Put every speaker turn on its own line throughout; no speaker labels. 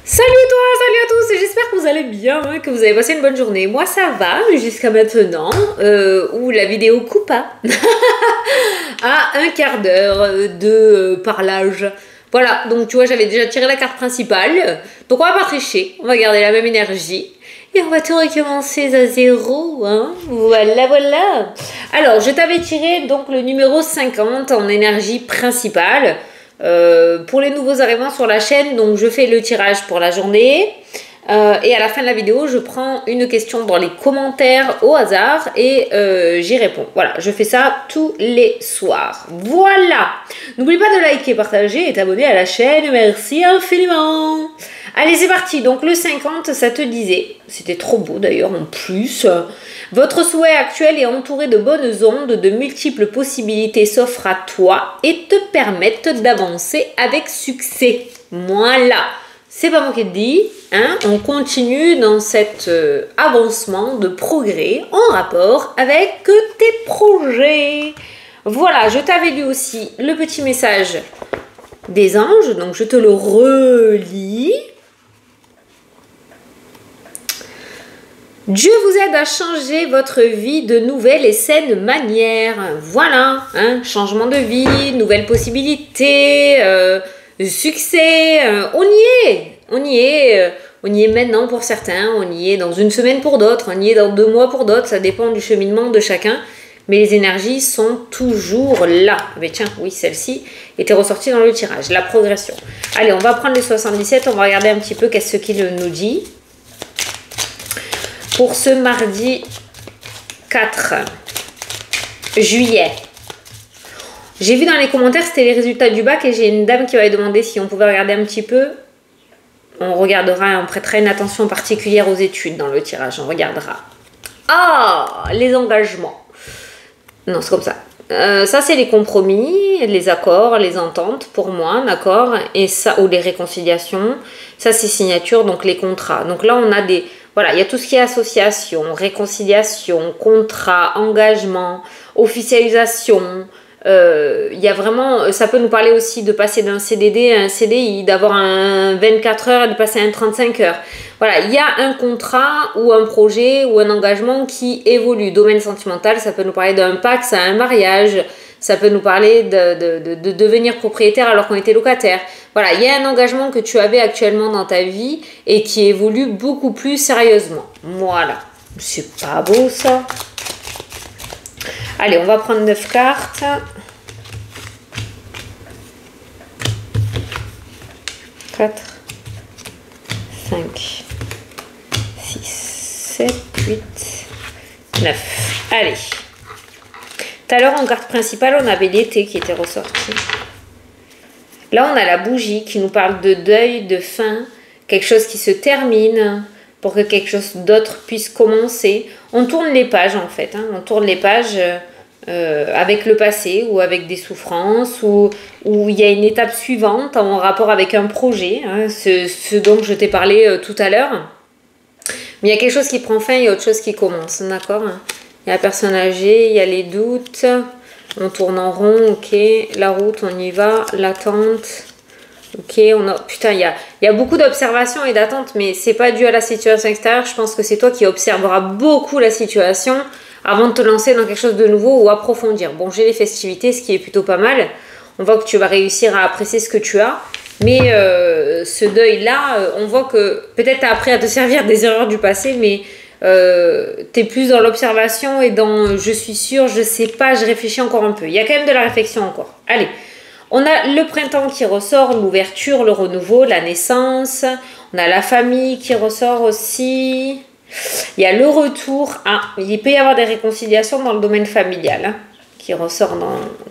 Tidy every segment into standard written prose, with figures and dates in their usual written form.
Salut toi, salut à tous, j'espère que vous allez bien, hein, que vous avez passé une bonne journée. Moi ça va jusqu'à maintenant, où la vidéo coupe à un quart d'heure de parlage. Voilà, donc tu vois j'avais déjà tiré la carte principale, donc on va pas tricher, on va garder la même énergie. Et on va tout recommencer à zéro, hein. Voilà, voilà. Alors, je t'avais tiré donc le numéro 50 en énergie principale. Pour les nouveaux arrivants sur la chaîne, donc je fais le tirage pour la journée. Et à la fin de la vidéo, je prends une question dans les commentaires au hasard et j'y réponds. Voilà, je fais ça tous les soirs. Voilà. N'oublie pas de liker, partager et t'abonner à la chaîne. Merci infiniment. Allez, c'est parti. Donc le 50, ça te disait, c'était trop beau d'ailleurs en plus. Votre souhait actuel est entouré de bonnes ondes, de multiples possibilités s'offrent à toi et te permettent d'avancer avec succès. Voilà. C'est pas moi qui te dis, hein, on continue dans cet avancement de progrès en rapport avec tes projets. Voilà, je t'avais lu aussi le petit message des anges, donc je te le relis. Dieu vous aide à changer votre vie de nouvelles et saines manières. Voilà, hein, changement de vie, nouvelles possibilités, succès, on y est, on y est maintenant pour certains, on y est dans une semaine pour d'autres, on y est dans 2 mois pour d'autres, ça dépend du cheminement de chacun, mais les énergies sont toujours là. Mais tiens, oui, celle-ci était ressortie dans le tirage, la progression. Allez, on va prendre les 77, on va regarder un petit peu qu'est-ce qu'il nous dit. Pour ce mardi 4 juillet. J'ai vu dans les commentaires, c'était les résultats du bac et j'ai une dame qui m'avait demandé si on pouvait regarder un petit peu. On regardera, on prêtera une attention particulière aux études dans le tirage, on regardera. Ah, les engagements. Non, c'est comme ça. Ça, c'est les compromis, les accords, les ententes, pour moi, d'accord. Et ça, ou les réconciliations. Ça, c'est signature, donc les contrats. Donc là, on a des... Voilà, il y a tout ce qui est association, réconciliation, contrat, engagement, officialisation. Il y a vraiment, ça peut nous parler aussi de passer d'un CDD à un CDI, d'avoir un 24 heures et de passer à un 35 heures. Voilà, il y a un contrat ou un projet ou un engagement qui évolue. Domaine sentimental, ça peut nous parler d'un pacte à un mariage. Ça peut nous parler de devenir propriétaire alors qu'on était locataire. Voilà, il y a un engagement que tu avais actuellement dans ta vie et qui évolue beaucoup plus sérieusement. Voilà, c'est pas beau ça. Allez, on va prendre 9 cartes. Quatre, 5, 6, 7, 8, 9. Allez. Tout à l'heure, en carte principale, on avait l'été qui était ressorti. Là, on a la bougie qui nous parle de deuil, de fin, quelque chose qui se termine pour que quelque chose d'autre puisse commencer. On tourne les pages, en fait. Hein. On tourne les pages avec le passé ou avec des souffrances ou il y a une étape suivante en rapport avec un projet, hein, ce dont je t'ai parlé tout à l'heure. Mais il y a quelque chose qui prend fin, il y a autre chose qui commence, d'accord, hein. Il y a la personne âgée, il y a les doutes, on tourne en rond, ok, la route, on y va, l'attente, ok, on a, putain, il y a beaucoup d'observations et d'attentes, mais c'est pas dû à la situation extérieure, je pense que c'est toi qui observeras beaucoup la situation avant de te lancer dans quelque chose de nouveau ou approfondir. Bon, j'ai les festivités, ce qui est plutôt pas mal, on voit que tu vas réussir à apprécier ce que tu as, mais ce deuil-là, on voit que peut-être tu as appris à te servir des erreurs du passé, mais t'es plus dans l'observation et dans je suis sûre, je sais pas, je réfléchis encore un peu. Il y a quand même de la réflexion encore. Allez, on a le printemps qui ressort, l'ouverture, le renouveau, la naissance. On a la famille qui ressort aussi. Il y a le retour. Ah, il peut y avoir des réconciliations dans le domaine familial, hein, qui ressort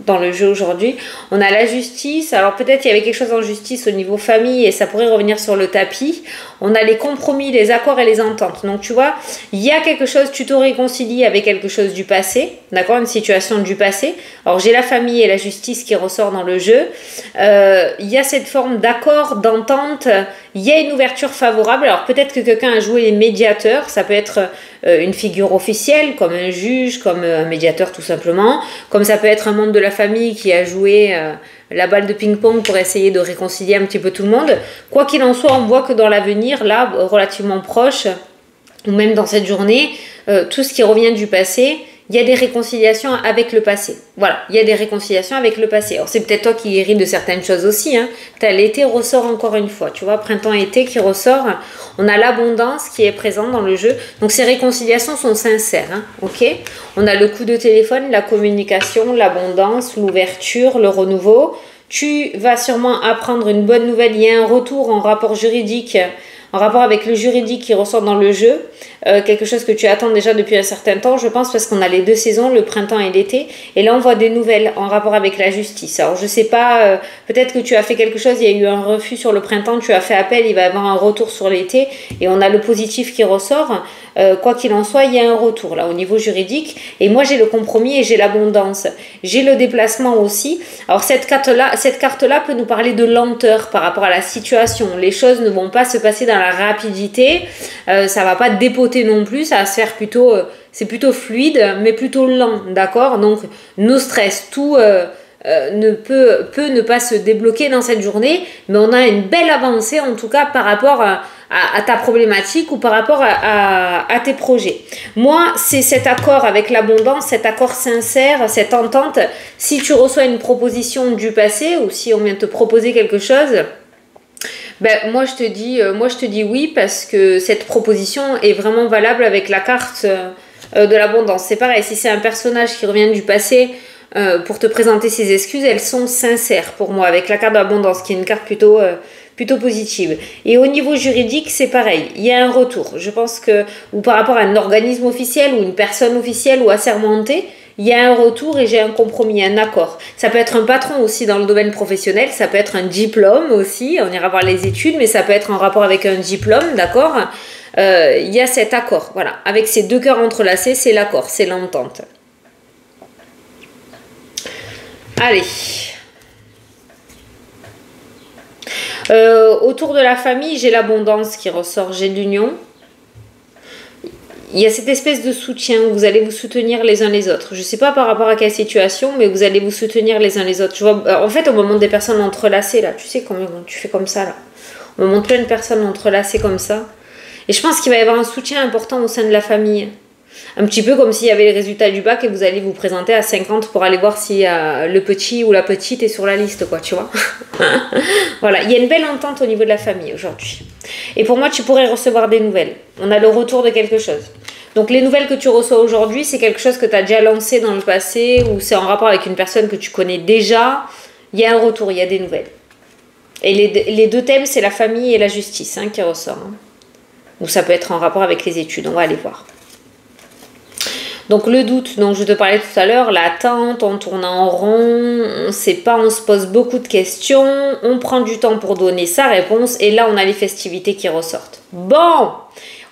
dans le jeu aujourd'hui. On a la justice. Alors peut-être il y avait quelque chose en justice au niveau famille et ça pourrait revenir sur le tapis. On a les compromis, les accords et les ententes. Donc tu vois, il y a quelque chose, tu te réconcilies avec quelque chose du passé, d'accord, une situation du passé. Alors j'ai la famille et la justice qui ressort dans le jeu. Il y a cette forme d'accord, d'entente il y a une ouverture favorable. Alors peut-être que quelqu'un a joué les médiateurs, ça peut être une figure officielle, comme un juge, comme un médiateur tout simplement, comme ça peut être un membre de la famille qui a joué la balle de ping-pong pour essayer de réconcilier un petit peu tout le monde. Quoi qu'il en soit, on voit que dans l'avenir, là, relativement proche, ou même dans cette journée, tout ce qui revient du passé, il y a des réconciliations avec le passé. Voilà, il y a des réconciliations avec le passé. Alors c'est peut-être toi qui hérite de certaines choses aussi. Hein. Tu as l'été ressort encore une fois. Tu vois, printemps-été qui ressort. On a l'abondance qui est présente dans le jeu. Donc ces réconciliations sont sincères. Hein, ok. On a le coup de téléphone, la communication, l'abondance, l'ouverture, le renouveau. Tu vas sûrement apprendre une bonne nouvelle. Il y a un retour en rapport juridique, en rapport avec le juridique qui ressort dans le jeu. Quelque chose que tu attends déjà depuis un certain temps, je pense, parce qu'on a les deux saisons, le printemps et l'été. Et là, on voit des nouvelles en rapport avec la justice. Alors, je sais pas, peut-être que tu as fait quelque chose, il y a eu un refus sur le printemps, tu as fait appel, il va y avoir un retour sur l'été. Et on a le positif qui ressort. Quoi qu'il en soit, il y a un retour là au niveau juridique. Et moi, j'ai le compromis et j'ai l'abondance. J'ai le déplacement aussi. Alors, cette carte-là peut nous parler de lenteur par rapport à la situation. Les choses ne vont pas se passer dans la rapidité. Ça va pas dépoter non plus. Ça va se faire plutôt... c'est plutôt fluide, mais plutôt lent, d'accord? Donc, no stress, tout... peut ne pas se débloquer dans cette journée, mais on a une belle avancée en tout cas par rapport à ta problématique ou par rapport à tes projets. Moi, c'est cet accord avec l'abondance, cet accord sincère, cette entente. Si tu reçois une proposition du passé ou si on vient te proposer quelque chose, ben, moi je te dis oui, parce que cette proposition est vraiment valable avec la carte de l'abondance. C'est pareil, si c'est un personnage qui revient du passé, pour te présenter ses excuses, elles sont sincères pour moi, avec la carte de l'abondance, qui est une carte plutôt positive. Et au niveau juridique, c'est pareil, il y a un retour. Je pense que, ou par rapport à un organisme officiel, ou une personne officielle, ou assermentée, il y a un retour et j'ai un compromis, un accord. Ça peut être un patron aussi dans le domaine professionnel, ça peut être un diplôme aussi, on ira voir les études, mais ça peut être en rapport avec un diplôme, d'accord? Il y a cet accord, voilà. Avec ces deux cœurs entrelacés, c'est l'accord, c'est l'entente. Allez. Autour de la famille, j'ai l'abondance qui ressort, j'ai l'union. Il y a cette espèce de soutien où vous allez vous soutenir les uns les autres. Je ne sais pas par rapport à quelle situation, mais vous allez vous soutenir les uns les autres. Je vois, en fait, on me montre des personnes entrelacées là. Tu sais comment tu fais comme ça là. On me montre plein de personnes entrelacées comme ça. Et je pense qu'il va y avoir un soutien important au sein de la famille. Un petit peu comme s'il y avait les résultats du bac et vous allez vous présenter à 50 pour aller voir si le petit ou la petite est sur la liste, quoi, tu vois. Voilà, il y a une belle entente au niveau de la famille aujourd'hui. Et pour moi, tu pourrais recevoir des nouvelles. On a le retour de quelque chose. Donc les nouvelles que tu reçois aujourd'hui, c'est quelque chose que tu as déjà lancé dans le passé ou c'est en rapport avec une personne que tu connais déjà. Il y a un retour, il y a des nouvelles. Et les deux thèmes, c'est la famille et la justice qui ressort. Ou ça peut être en rapport avec les études, on va aller voir. Donc le doute dont je te parlais tout à l'heure, l'attente, on tourne en rond, on ne sait pas, on se pose beaucoup de questions, on prend du temps pour donner sa réponse et là on a les festivités qui ressortent. Bon,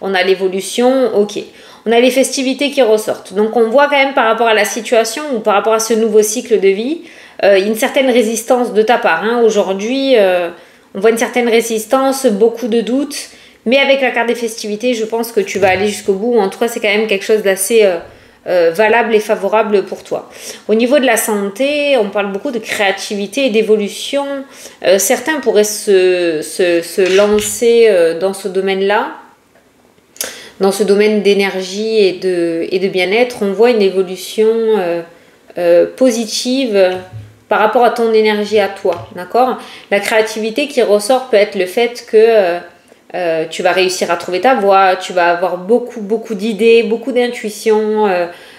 on a l'évolution, ok. On a les festivités qui ressortent. Donc on voit quand même par rapport à la situation ou par rapport à ce nouveau cycle de vie, une certaine résistance de ta part. Aujourd'hui, on voit une certaine résistance, beaucoup de doutes, mais avec la carte des festivités, je pense que tu vas aller jusqu'au bout. En tout cas, c'est quand même quelque chose d'assez... valable et favorable pour toi. Au niveau de la santé, on parle beaucoup de créativité et d'évolution. Certains pourraient se lancer dans ce domaine-là, dans ce domaine d'énergie et de bien-être. On voit une évolution positive par rapport à ton énergie à toi, d'accord? La créativité qui ressort peut être le fait que tu vas réussir à trouver ta voie, tu vas avoir beaucoup d'idées, beaucoup d'intuitions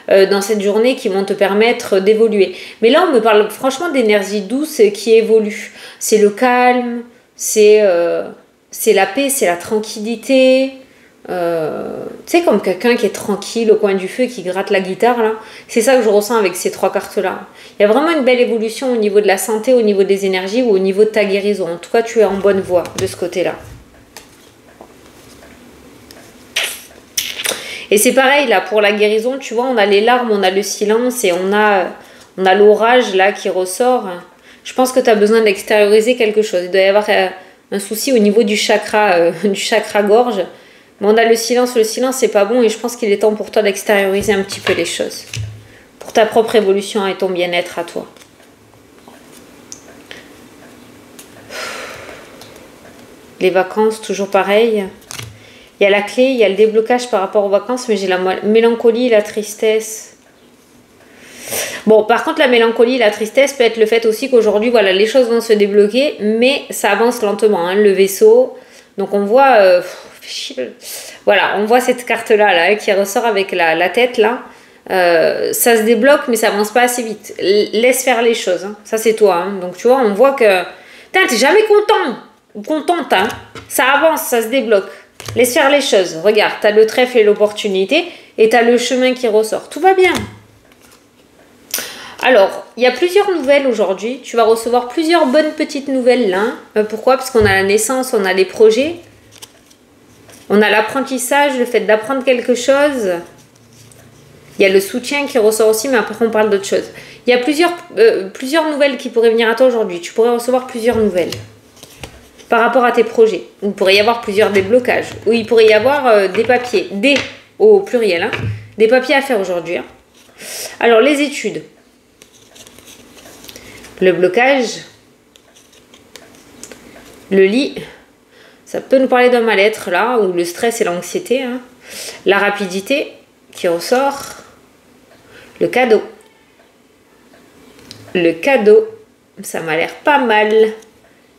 dans cette journée qui vont te permettre d'évoluer. Mais là, on me parle franchement d'énergie douce qui évolue. C'est le calme, c'est la paix, c'est la tranquillité. Tu sais, comme quelqu'un qui est tranquille au coin du feu, qui gratte la guitare, là. C'est ça que je ressens avec ces trois cartes-là. Il y a vraiment une belle évolution au niveau de la santé, au niveau des énergies ou au niveau de ta guérison. En tout cas, tu es en bonne voie de ce côté-là. Et c'est pareil là pour la guérison, tu vois, on a les larmes, on a le silence et on a l'orage là qui ressort. Je pense que tu as besoin d'extérioriser quelque chose. Il doit y avoir un souci au niveau du chakra gorge. Mais on a le silence c'est pas bon et je pense qu'il est temps pour toi d'extérioriser un petit peu les choses. Pour ta propre évolution et ton bien-être à toi. Les vacances, toujours pareil. Il y a la clé, il y a le déblocage par rapport aux vacances, mais j'ai la mélancolie, la tristesse. Bon, par contre, la mélancolie, la tristesse peut être le fait aussi qu'aujourd'hui, voilà, les choses vont se débloquer, mais ça avance lentement, hein, le vaisseau. Donc on voit, voilà, on voit cette carte-là là, qui ressort avec la tête là. Ça se débloque, mais ça avance pas assez vite. Laisse faire les choses, hein. Ça c'est toi. Hein. Donc tu vois, on voit que t'es jamais content ou contente. Hein. Ça avance, ça se débloque. Laisse faire les choses. Regarde, tu as le trèfle et l'opportunité et tu as le chemin qui ressort. Tout va bien. Alors, il y a plusieurs nouvelles aujourd'hui. Tu vas recevoir plusieurs bonnes petites nouvelles là. Pourquoi? Parce qu'on a la naissance, on a les projets. On a l'apprentissage, le fait d'apprendre quelque chose. Il y a le soutien qui ressort aussi, mais après on parle d'autre chose. Il y a plusieurs nouvelles qui pourraient venir à toi aujourd'hui. Tu pourrais recevoir plusieurs nouvelles. Par rapport à tes projets. Il pourrait y avoir plusieurs déblocages. Ou il pourrait y avoir des papiers. Des au pluriel. Hein, des papiers à faire aujourd'hui. Hein. Alors, les études. Le blocage. Le lit. Ça peut nous parler d'un mal-être là. Ou le stress et l'anxiété. Hein. La rapidité qui ressort. Le cadeau. Le cadeau. Ça m'a l'air pas mal.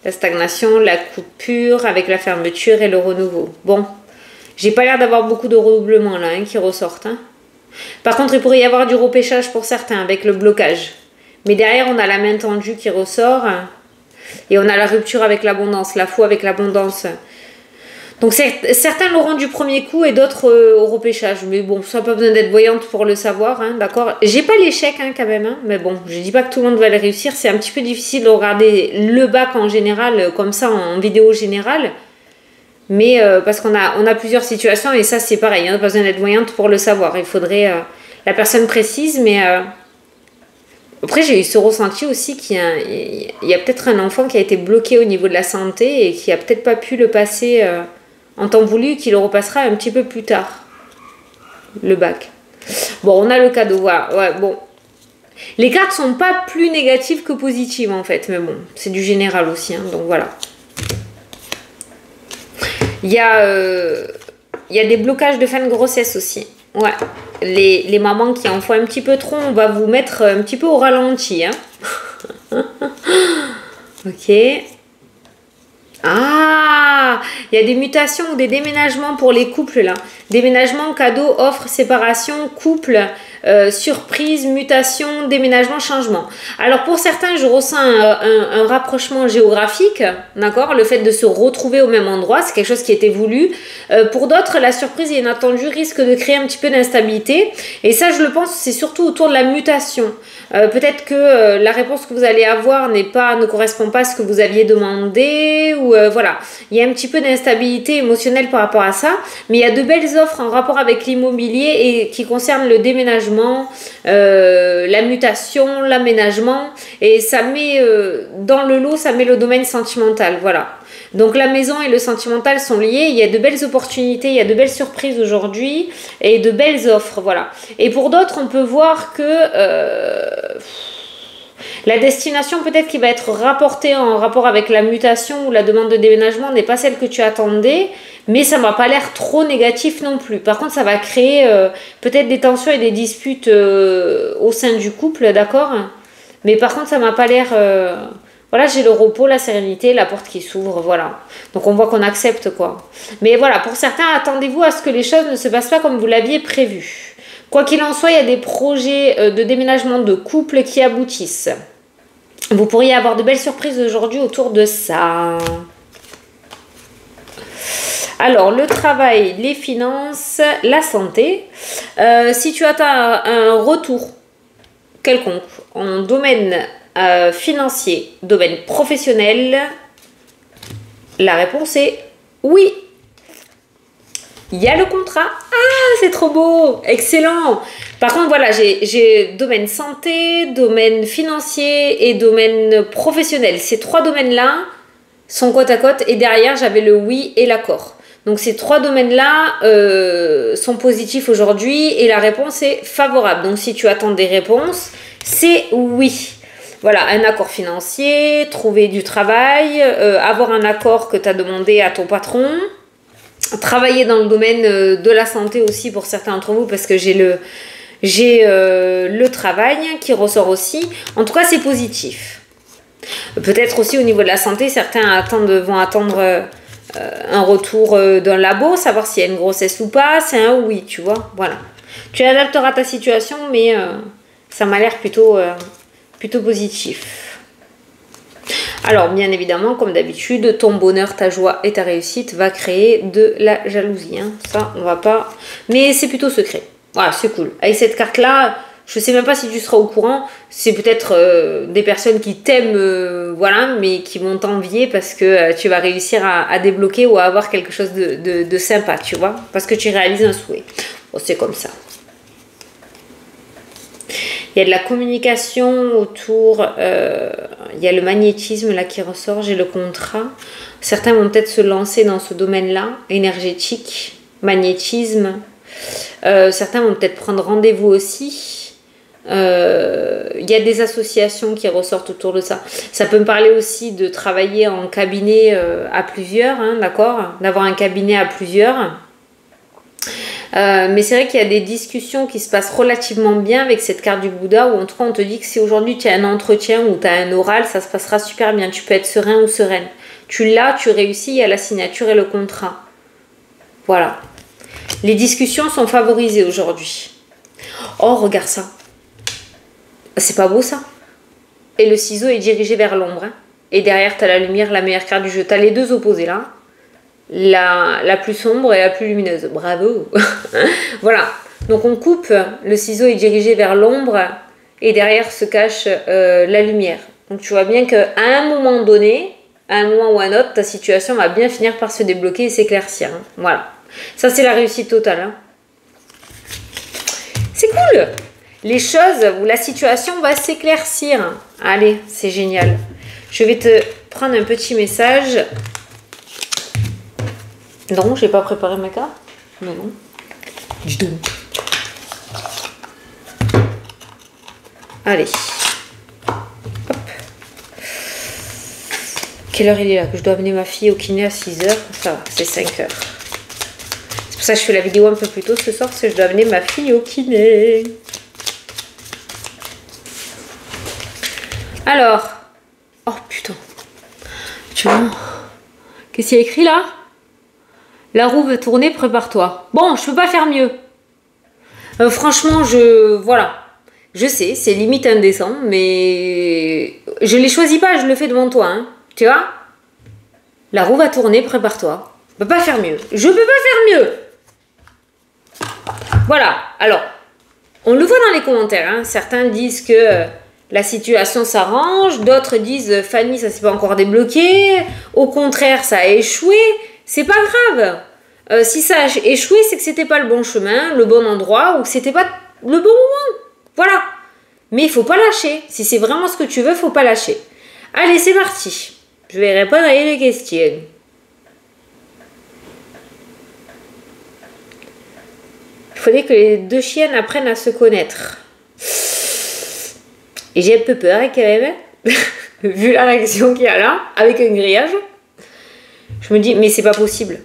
La stagnation, la coupure avec la fermeture et le renouveau. Bon, j'ai pas l'air d'avoir beaucoup de redoublements là hein, qui ressortent. Hein. Par contre, il pourrait y avoir du repêchage pour certains avec le blocage. Mais derrière, on a la main tendue qui ressort. Hein, et on a la rupture avec l'abondance, la foi avec l'abondance. Donc certains l'auront du premier coup et d'autres au repêchage. Mais bon, ça n'a pas besoin d'être voyante pour le savoir, hein, d'accord. J'ai pas l'échec hein, quand même, hein, mais bon, je dis pas que tout le monde va le réussir. C'est un petit peu difficile de regarder le bac en général, comme ça en vidéo générale. Mais parce qu'on a plusieurs situations et ça c'est pareil, hein, pas besoin d'être voyante pour le savoir. Il faudrait la personne précise, mais... Après, j'ai eu ce ressenti aussi qu'il y a peut-être un enfant qui a été bloqué au niveau de la santé et qui a peut-être pas pu le passer... en temps voulu, qu'il le repassera un petit peu plus tard. Le bac. Bon, on a le cadeau, voilà. Ouais, bon. Les cartes sont pas plus négatives que positives, en fait. Mais bon, c'est du général aussi, hein, donc voilà. Il y a des blocages de fin de grossesse aussi. Ouais. Les mamans qui en font un petit peu trop, on va vous mettre un petit peu au ralenti, hein. Ok. Ah, il y a des mutations ou des déménagements pour les couples là. Déménagement, cadeau, offre, séparation, couple, surprise, mutation, déménagement, changement. Alors pour certains, je ressens un rapprochement géographique, d'accord. Le fait de se retrouver au même endroit, c'est quelque chose qui était voulu. Pour d'autres, la surprise et inattendue risque de créer un petit peu d'instabilité. Et ça, je le pense, c'est surtout autour de la mutation. Peut-être que la réponse que vous allez avoir ne correspond pas à ce que vous aviez demandé ou voilà, il y a un petit peu d'instabilité émotionnelle par rapport à ça, mais il y a de belles offres en rapport avec l'immobilier et qui concernent le déménagement, la mutation, l'aménagement et ça met dans le lot, ça met le domaine sentimental, voilà. Donc la maison et le sentimental sont liés, il y a de belles opportunités, il y a de belles surprises aujourd'hui et de belles offres, voilà. Et pour d'autres, on peut voir que la destination peut-être qui va être rapportée en rapport avec la mutation ou la demande de déménagement n'est pas celle que tu attendais, mais ça m'a pas l'air trop négatif non plus. Par contre, ça va créer peut-être des tensions et des disputes au sein du couple, d'accord? Mais par contre, ça m'a pas l'air... Voilà, j'ai le repos, la sérénité, la porte qui s'ouvre, voilà. Donc on voit qu'on accepte quoi. Mais voilà, pour certains, attendez-vous à ce que les choses ne se passent pas comme vous l'aviez prévu. Quoi qu'il en soit, il y a des projets de déménagement de couple qui aboutissent. Vous pourriez avoir de belles surprises aujourd'hui autour de ça. Alors, le travail, les finances, la santé. Si tu attends un retour quelconque en domaine financier, domaine professionnel, la réponse est oui. Il y a le contrat. Ah, c'est trop beau. Excellent. Par contre, voilà, j'ai domaine santé, domaine financier et domaine professionnel. Ces trois domaines-là, sont côte à côte et derrière j'avais le oui et l'accord. Donc ces 3 domaines-là sont positifs aujourd'hui et la réponse est favorable. Donc si tu attends des réponses, c'est oui. Voilà, un accord financier, trouver du travail, avoir un accord que tu as demandé à ton patron, travailler dans le domaine de la santé aussi pour certains d'entre vous parce que j'ai le travail qui ressort aussi. En tout cas, c'est positif. Peut-être aussi au niveau de la santé, certains vont attendre un retour d'un labo, savoir s'il y a une grossesse ou pas. C'est un oui, tu vois. Voilà. Tu adapteras ta situation, mais ça m'a l'air plutôt positif. Alors, bien évidemment, comme d'habitude, ton bonheur, ta joie et ta réussite va créer de la jalousie. Hein. Ça, on va pas... Mais c'est plutôt secret. Voilà, c'est cool. Avec cette carte-là, je sais même pas si tu seras au courant. C'est peut-être des personnes qui t'aiment, voilà, mais qui vont t'envier parce que tu vas réussir à débloquer ou à avoir quelque chose de sympa, tu vois. Parce que tu réalises un souhait. Bon, c'est comme ça. Il y a de la communication autour, il y a le magnétisme là qui ressort, j'ai le contrat. Certains vont peut-être se lancer dans ce domaine-là, énergétique, magnétisme. Certains vont peut-être prendre rendez-vous aussi. Il y a des associations qui ressortent autour de ça. Ça peut me parler aussi de travailler en cabinet à plusieurs, hein, d'accord, d'avoir un cabinet à plusieurs. Mais c'est vrai qu'il y a des discussions qui se passent relativement bien avec cette carte du Bouddha, où en tout cas on te dit que si aujourd'hui tu as un entretien ou tu as un oral, ça se passera super bien. Tu peux être serein ou sereine. Tu l'as, tu réussis, il y a la signature et le contrat. Voilà. Les discussions sont favorisées aujourd'hui. Oh, regarde ça. C'est pas beau ça? Et le ciseau est dirigé vers l'ombre. Hein. Et derrière, tu as la lumière, la meilleure carte du jeu. Tu as les deux opposés là. La plus sombre et la plus lumineuse. Bravo. Voilà. Donc on coupe, le ciseau est dirigé vers l'ombre et derrière se cache la lumière. Donc tu vois bien qu'à un moment donné, à un moment ou à un autre, ta situation va bien finir par se débloquer et s'éclaircir. Hein. Voilà. Ça c'est la réussite totale. Hein. C'est cool. Les choses où la situation va s'éclaircir. Allez, c'est génial. Je vais te prendre un petit message. Non, j'ai pas préparé ma carte. Mais non. Dis donc. Allez. Hop. Quelle heure il est là? Que je dois amener ma fille au kiné à 6h. Ça va, c'est 5h. C'est pour ça que je fais la vidéo un peu plus tôt ce soir, parce que je dois amener ma fille au kiné. Alors. Oh putain. Tu vois? Qu'est-ce qu'il y a écrit là? La roue veut tourner, prépare-toi. Bon, je peux pas faire mieux. Franchement, voilà. Je sais, c'est limite indécent, mais je les choisis pas, je le fais devant toi. Hein. Tu vois? La roue va tourner, prépare-toi. Je peux pas faire mieux. Je peux pas faire mieux. Voilà. Alors, on le voit dans les commentaires. Hein. Certains disent que la situation s'arrange. D'autres disent, Fanny, ça s'est pas encore débloqué. Au contraire, ça a échoué. C'est pas grave. Si ça a échoué, c'est que c'était pas le bon chemin, le bon endroit, ou que c'était pas le bon moment. Voilà. Mais il faut pas lâcher. Si c'est vraiment ce que tu veux, faut pas lâcher. Allez, c'est parti. Je vais répondre à les questions. Il faudrait que les deux chiennes apprennent à se connaître. Et j'ai un peu peur quand même. Vu la réaction qu'il y a là, avec un grillage. Je me dis, mais c'est pas possible.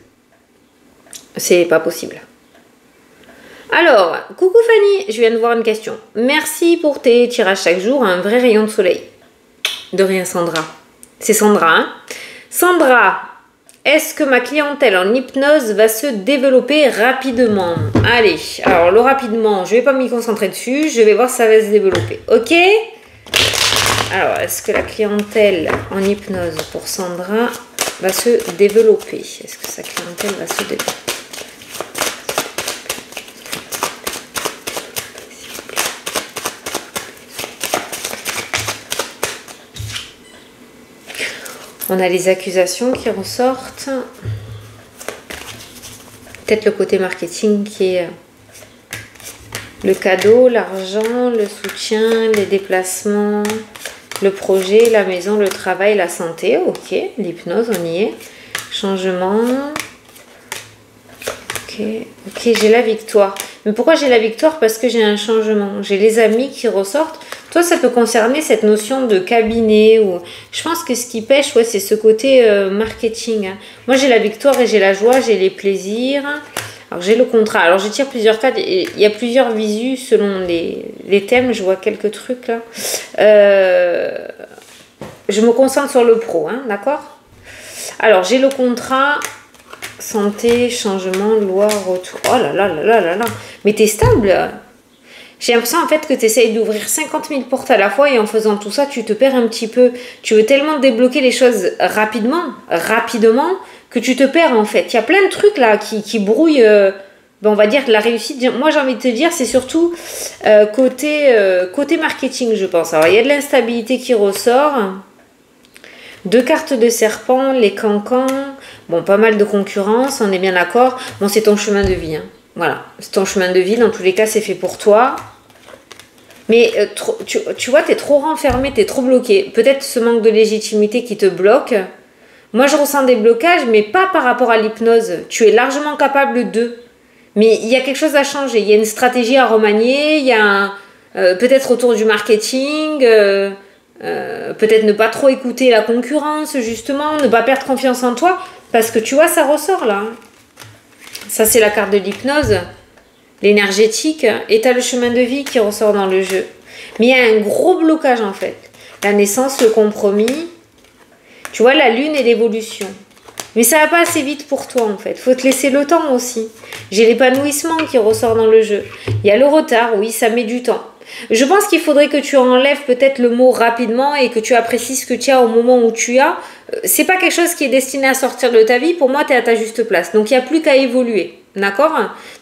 C'est pas possible. Alors, coucou Fanny, je viens de voir une question. Merci pour tes tirages chaque jour, un vrai rayon de soleil. De rien Sandra. C'est Sandra, hein. Sandra, est-ce que ma clientèle en hypnose va se développer rapidement? Allez, alors le rapidement, je vais pas m'y concentrer dessus, je vais voir si ça va se développer. Ok? Alors, est-ce que la clientèle en hypnose pour Sandra va se développer? Est-ce que sa clientèle va se développer? On a les accusations qui ressortent. Peut-être le côté marketing qui est le cadeau, l'argent, le soutien, les déplacements, Le projet, la maison, le travail, la santé. Ok, l'hypnose, on y est. Changement. Ok, j'ai la victoire. Mais pourquoi j'ai la victoire? Parce que j'ai un changement. J'ai les amis qui ressortent. Toi, ça peut concerner cette notion de cabinet. Ou... Je pense que ce qui pêche, ouais, c'est ce côté marketing. Hein. Moi, j'ai la victoire et j'ai la joie, j'ai les plaisirs. Alors, j'ai le contrat. Alors, je tire plusieurs cartes. Il y a plusieurs visus selon les thèmes. Je vois quelques trucs là. Je me concentre sur le pro, hein, d'accord? Alors, j'ai le contrat... Santé, changement, loi, retour. Oh là là là là là là. Mais t'es stable. J'ai l'impression en fait que tu essayes d'ouvrir 50 000 portes à la fois et en faisant tout ça, tu te perds un petit peu. Tu veux tellement débloquer les choses rapidement, que tu te perds en fait. Il y a plein de trucs là qui brouillent, on va dire, la réussite. Moi j'ai envie de te dire, c'est surtout côté marketing, je pense. Alors il y a de l'instabilité qui ressort. 2 cartes de serpent, les cancans. Bon, pas mal de concurrence, on est bien d'accord. Bon, c'est ton chemin de vie. Hein. Voilà, c'est ton chemin de vie. Dans tous les cas, c'est fait pour toi. Mais tu vois, tu es trop renfermé, tu es trop bloqué. Peut-être ce manque de légitimité qui te bloque. Moi, je ressens des blocages, mais pas par rapport à l'hypnose. Tu es largement capable de. Mais il y a quelque chose à changer. Il y a une stratégie à remanier. Il y a peut-être autour du marketing... peut-être ne pas trop écouter la concurrence, justement, ne pas perdre confiance en toi, parce que tu vois, ça ressort là. Ça, c'est la carte de l'hypnose, l'énergétique, et tu as le chemin de vie qui ressort dans le jeu. Mais il y a un gros blocage en fait. La naissance, le compromis, tu vois, la lune et l'évolution. Mais ça va pas assez vite pour toi en fait. Faut te laisser le temps aussi. J'ai l'épanouissement qui ressort dans le jeu. Il y a le retard, oui, ça met du temps. Je pense qu'il faudrait que tu enlèves peut-être le mot rapidement et que tu apprécies ce que tu as au moment où tu as. C'est pas quelque chose qui est destiné à sortir de ta vie. Pour moi, tu es à ta juste place. Donc, il n'y a plus qu'à évoluer. D'accord?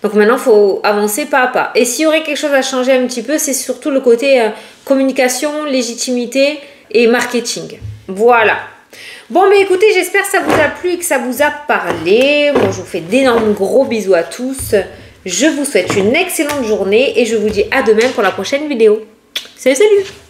Donc, maintenant, il faut avancer pas à pas. Et s'il y aurait quelque chose à changer un petit peu, c'est surtout le côté communication, légitimité et marketing. Voilà. Bon, mais écoutez, j'espère que ça vous a plu et que ça vous a parlé. Bon, je vous fais d'énormes gros bisous à tous. Je vous souhaite une excellente journée et je vous dis à demain pour la prochaine vidéo. Salut, salut!